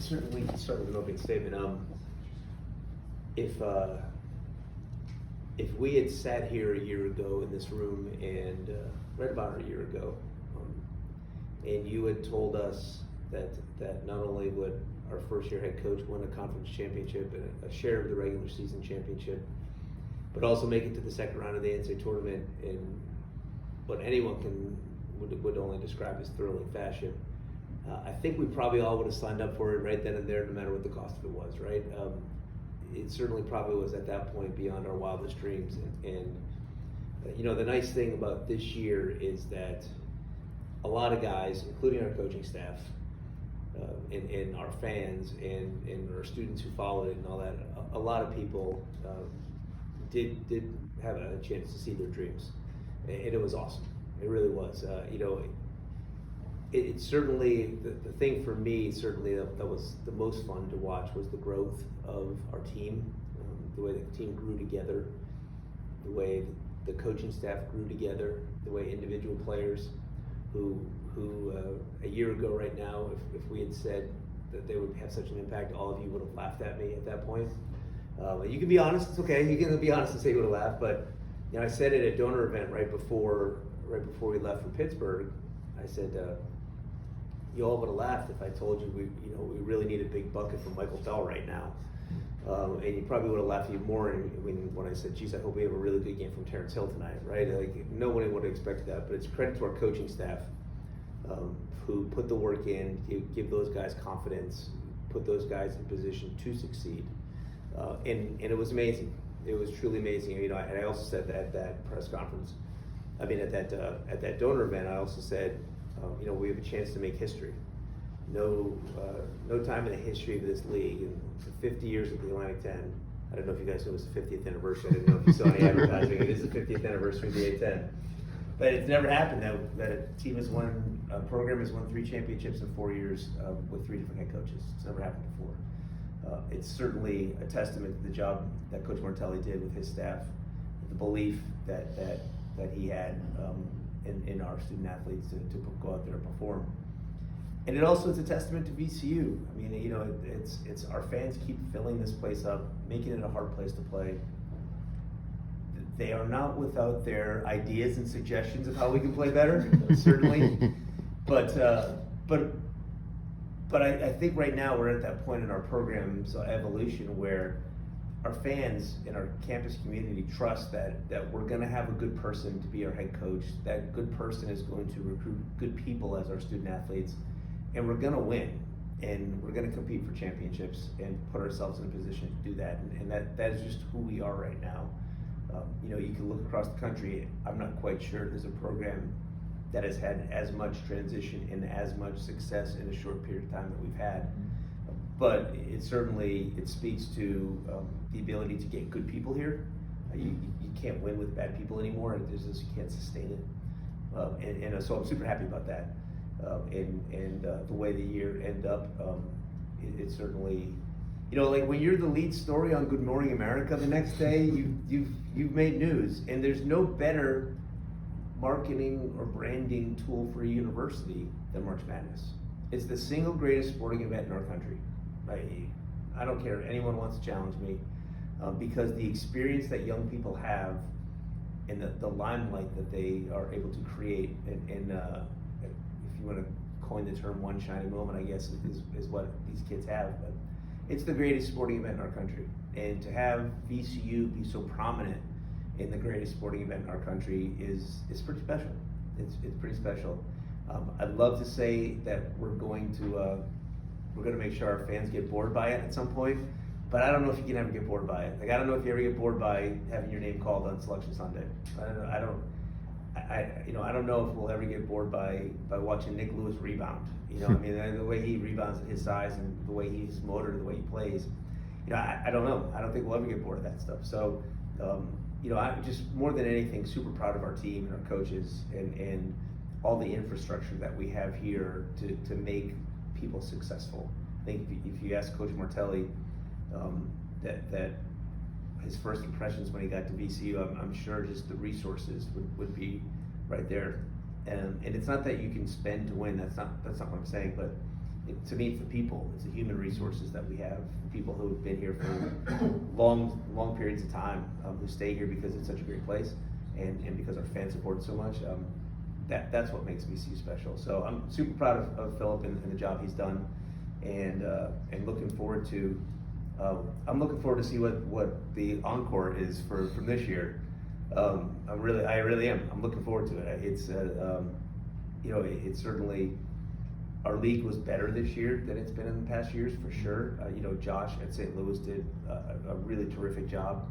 certainly can start with an opening statement. If we had sat here a year ago in this room and right about a year ago, and you had told us that not only would our first year head coach win a conference championship and a share of the regular season championship, but also make it to the second round of the NCAA tournament in what anyone would only describe as thrilling fashion, I think we probably all would have signed up for it right then and there, no matter what the cost of it was, right? It certainly probably was at that point beyond our wildest dreams. And the nice thing about this year is that a lot of guys, including our coaching staff, and our fans and our students who followed it and all that, a lot of people did have a chance to see their dreams, and it was awesome. It really was. It certainly, the thing for me, certainly that was the most fun to watch was the growth of our team, the way the team grew together, the way the coaching staff grew together, the way individual players who a year ago right now, if we had said that they would have such an impact, all of you would have laughed at me at that point. You can be honest, it's okay, you can be honest and say you would have laughed, but I said at a donor event right before we left for Pittsburgh, I said, you all would have laughed if I told you we really need a big bucket from Michael Fell right now. And you probably would have laughed even more when I said, geez, I hope we have a really good game from Terrence Hill tonight, right? Like, nobody would have expected that, but it's credit to our coaching staff who put the work in, give those guys confidence, put those guys in position to succeed. And it was amazing. It was truly amazing. And I also said that at that press conference, at that donor event, I also said, we have a chance to make history. No time in the history of this league, in 50 years of the Atlantic 10, I don't know if you guys know it was the 50th anniversary. I didn't know if you saw any advertising. It is the 50th anniversary of the A10. But it's never happened that a program has won 3 championships in 4 years with 3 different head coaches. It's never happened before. It's certainly a testament to the job that Coach Martelli did with his staff, the belief that he had in our student athletes to go out there and perform. And it also is a testament to VCU. I mean, it's our fans keep filling this place up, making it a hard place to play. They are not without their ideas and suggestions of how we can play better, certainly. But I think right now we're at that point in our program's evolution where our fans and our campus community trust that we're going to have a good person to be our head coach. That good person is going to recruit good people as our student athletes, and we're going to win, and we're going to compete for championships and put ourselves in a position to do that. And that is just who we are right now. You can look across the country. I'm not quite sure there's a program that has had as much transition and as much success in a short period of time that we've had. But it speaks to the ability to get good people here. You can't win with bad people anymore. You can't sustain it. And so I'm super happy about that. And the way the year ended up, it certainly, like when you're the lead story on Good Morning America the next day, you've made news. And there's no better marketing or branding tool for a university than March Madness. It's the single greatest sporting event in our country. I don't care if anyone wants to challenge me, because the experience that young people have and the limelight that they are able to create, and if you want to coin the term one shining moment, I guess is what these kids have. But it's the greatest sporting event in our country. And to have VCU be so prominent in the greatest sporting event in our country is pretty special. It's pretty special. I'd love to say that we're going to make sure our fans get bored by it at some point, but I don't know if you can ever get bored by it. Like, I don't know if you ever get bored by having your name called on Selection Sunday. I don't know if we'll ever get bored by watching Nick Lewis rebound. The way he rebounds at his size and the way he's motored, the way he plays. I don't know. I don't think we'll ever get bored of that stuff. So, I'm just more than anything super proud of our team and our coaches and all the infrastructure that we have here to make people successful. I think if you ask Coach Martelli that his first impressions when he got to VCU, I'm sure just the resources would be right there. And it's not that you can spend to win. That's not what I'm saying. But to me, it's the people, it's the human resources that we have, people who have been here for long periods of time, who stay here because it's such a great place, and because our fan support so much. That's what makes VCU special. So I'm super proud of Philip and the job he's done, and looking forward to see what the encore is from this year. I really am. I'm looking forward to it. It's it's certainly, our league was better this year than it's been in the past years, for sure. Josh at St. Louis did a really terrific job.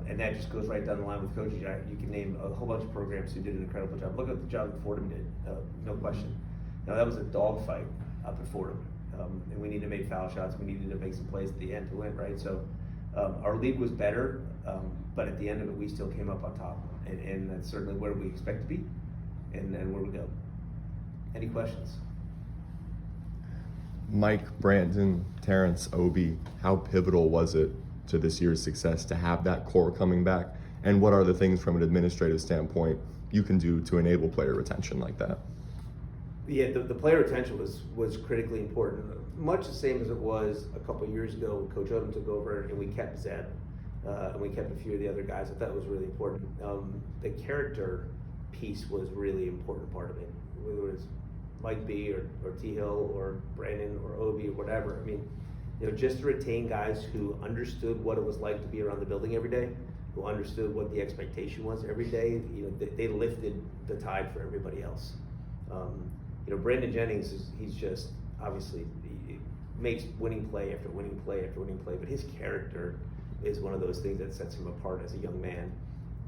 And that just goes right down the line with coaches. You can name a whole bunch of programs who did an incredible job. Look at the job that Fordham did, no question. Now, that was a dogfight up at Fordham. And we needed to make foul shots. We needed to make some plays at the end to win, right? So our league was better, but at the end of it, we still came up on top. And that's certainly where we expect to be and where we go. Any questions? Mike, Brandon, Terrence, Obi, how pivotal was it to this year's success to have that core coming back? And what are the things from an administrative standpoint you can do to enable player retention like that? Yeah, the player retention was critically important. Much the same as it was a couple of years ago when Coach Odom took over and we kept Zeb and we kept a few of the other guys. I thought was really important. The character piece was really important part of it. Whether it was Mike B or T Hill or Brandon or Obi or whatever. I mean, just to retain guys who understood what it was like to be around the building every day, who understood what the expectation was every day. They lifted the tide for everybody else. Brandon Jennings he's just obviously he makes winning play after winning play after winning play, but his character is one of those things that sets him apart as a young man.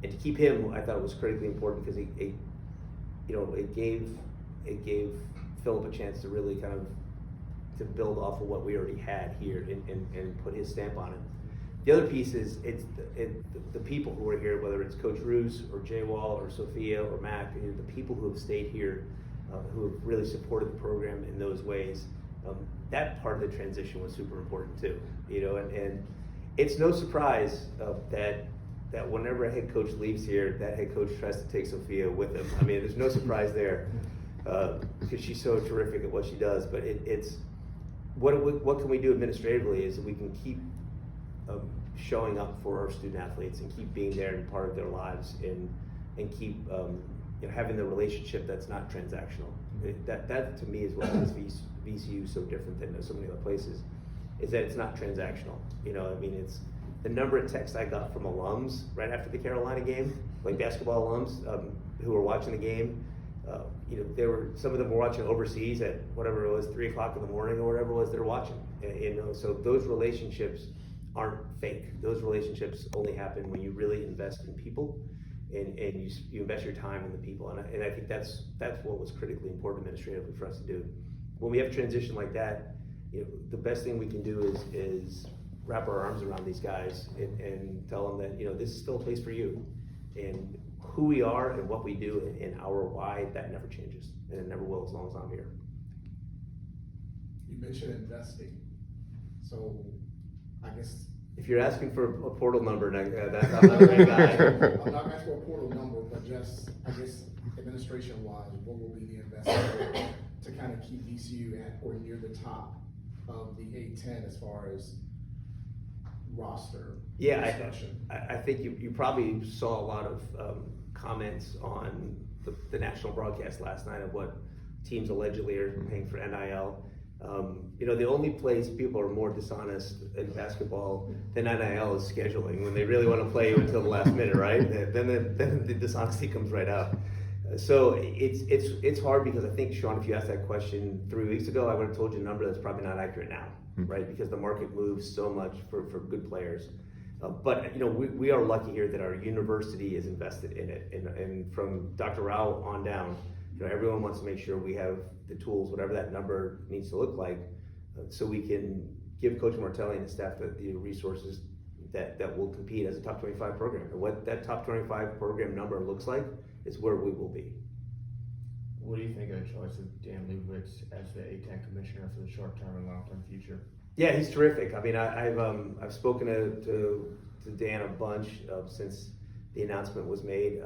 And to keep him, I thought it was critically important because it gave Philip a chance to really kind of to build off of what we already had here and put his stamp on it. The other piece is the people who are here, whether it's Coach Roos or Jay Wall or Sophia or Mac, the people who have stayed here, who have really supported the program in those ways. That part of the transition was super important too. And it's no surprise that whenever a head coach leaves here, that head coach tries to take Sophia with him. I mean, there's no surprise there because she's so terrific at what she does. But it's what can we do administratively is we can keep showing up for our student athletes and keep being there and part of their lives and keep having the relationship that's not transactional. That to me is what makes VCU so different than so many other places, is that it's not transactional. It's the number of texts I got from alums right after the Carolina game, like basketball alums who were watching the game. Some of them were watching overseas at whatever it was, 3 o'clock in the morning or whatever it was they're watching. So those relationships aren't fake. Those relationships only happen when you really invest in people and you invest your time in the people. And I think that's what was critically important administratively for us to do. When we have a transition like that, the best thing we can do is wrap our arms around these guys and tell them that this is still a place for you, and who we are and what we do and our why, that never changes, and it never will as long as I'm here. You mentioned investing, so I guess if you're asking for a portal number, I'm not the right guy. I'm not asking for a portal number, but just I guess administration-wise, what will be the investment to kind of keep VCU at or near the top of the A10 as far as roster discussion? I think you probably saw a lot of comments on the national broadcast last night of what teams allegedly are paying for NIL. The only place people are more dishonest in basketball than NIL is scheduling. When they really want to play you until the last minute, right? Then the dishonesty comes right out. So it's hard because I think, Sean, if you asked that question 3 weeks ago, I would have told you a number that's probably not accurate now, right? Because the market moves so much for good players. But we are lucky here that our university is invested in it, and from Dr. Rao on down, everyone wants to make sure we have the tools, whatever that number needs to look like, so we can give Coach Martelli and his staff the resources that will compete as a top 25 program. And what that top 25 program number looks like is where we will be. What do you think of the choice of Dan Lubowitz as the A10 commissioner for the short-term and long-term future? Yeah, he's terrific. I mean, I've spoken to Dan a bunch since the announcement was made.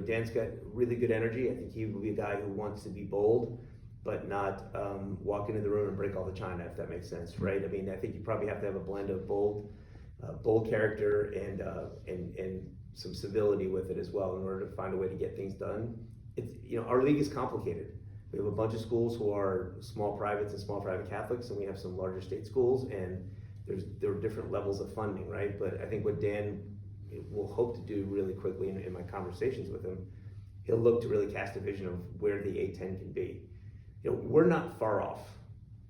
Dan's got really good energy. I think he will be a guy who wants to be bold, but not walk into the room and break all the china, if that makes sense, right? I mean, I think you probably have to have a blend of bold character and some civility with it as well in order to find a way to get things done. It's, our league is complicated. We have a bunch of schools who are small privates and small private Catholics, and we have some larger state schools, and there are different levels of funding, right? But I think what Dan will hope to do really quickly in my conversations with him, he'll look to really cast a vision of where the A10 can be. We're not far off.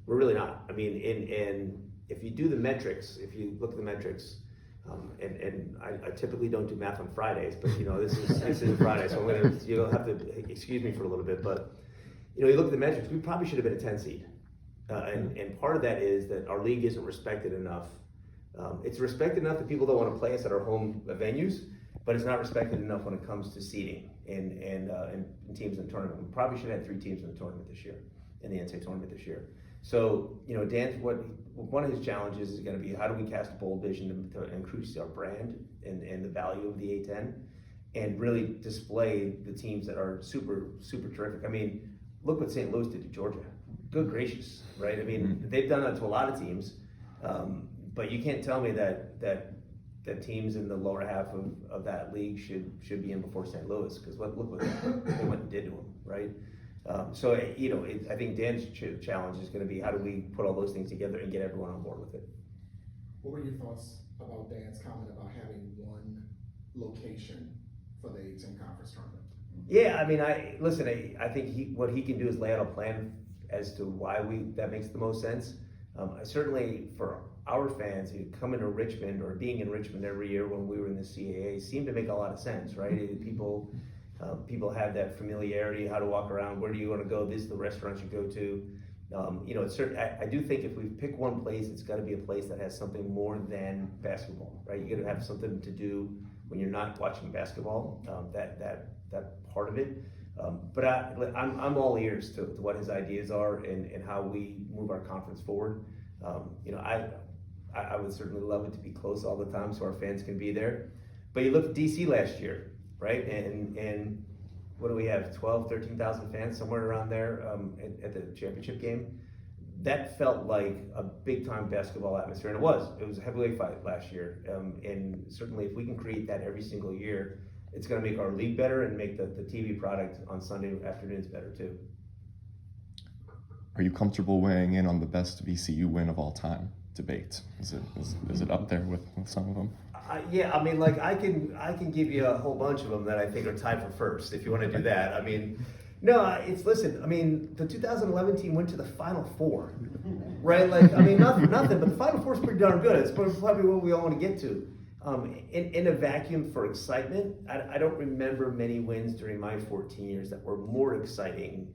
We're really not. I mean, and if you do the metrics, if you look at the metrics, and I typically don't do math on Fridays, but this is Friday, so you'll have to excuse me for a little bit. But you look at the metrics, we probably should have been a 10 seed, and part of that is that our league isn't respected enough. It's respected enough that people don't want to play us at our home venues, but it's not respected enough when it comes to seeding and teams in the tournament. We probably should have had 3 teams in the tournament this year, in the NCAA tournament this year. So, Dan's one of his challenges is going to be how do we cast a bold vision to increase our brand and the value of the A10 and really display the teams that are super, super terrific. I mean, look what St. Louis did to Georgia. Good gracious, right? I mean, they've done that to a lot of teams, but you can't tell me that teams in the lower half of that league should be in before St. Louis, because look what they went and did to them, right? So I think Dan's challenge is going to be how do we put all those things together and get everyone on board with it. What were your thoughts about Dan's comment about having one location for the A10 conference tournament? Yeah, I mean, I think what he can do is lay out a plan as to why that makes the most sense. Certainly for our fans who come into Richmond or being in Richmond every year when we were in the CAA seemed to make a lot of sense, right? People have that familiarity, how to walk around, where do you want to go, this is the restaurant you go to. It's certain, I do think if we pick one place, it's got to be a place that has something more than basketball, right? You got to have something to do when you're not watching basketball, that part of it. But I'm all ears to what his ideas are and how we move our conference forward. I would certainly love it to be close all the time so our fans can be there. But you look at DC last year, right? And what do we have, 12, 13,000 fans, somewhere around there at the championship game? That felt like a big time basketball atmosphere, and it was a heavyweight fight last year. And certainly if we can create that every single year, it's gonna make our league better and make the TV product on Sunday afternoons better too. Are you comfortable weighing in on the best VCU win of all time debate? Is it up there with some of them? Yeah, I mean, like I can give you a whole bunch of them that I think are tied for first if you want to do that. I mean, no, listen. I mean, the 2011 team went to the Final Four, right? Like, I mean, nothing, but the Final Four is pretty darn good. It's probably what we all want to get to. In a vacuum for excitement, I don't remember many wins during my 14 years that were more exciting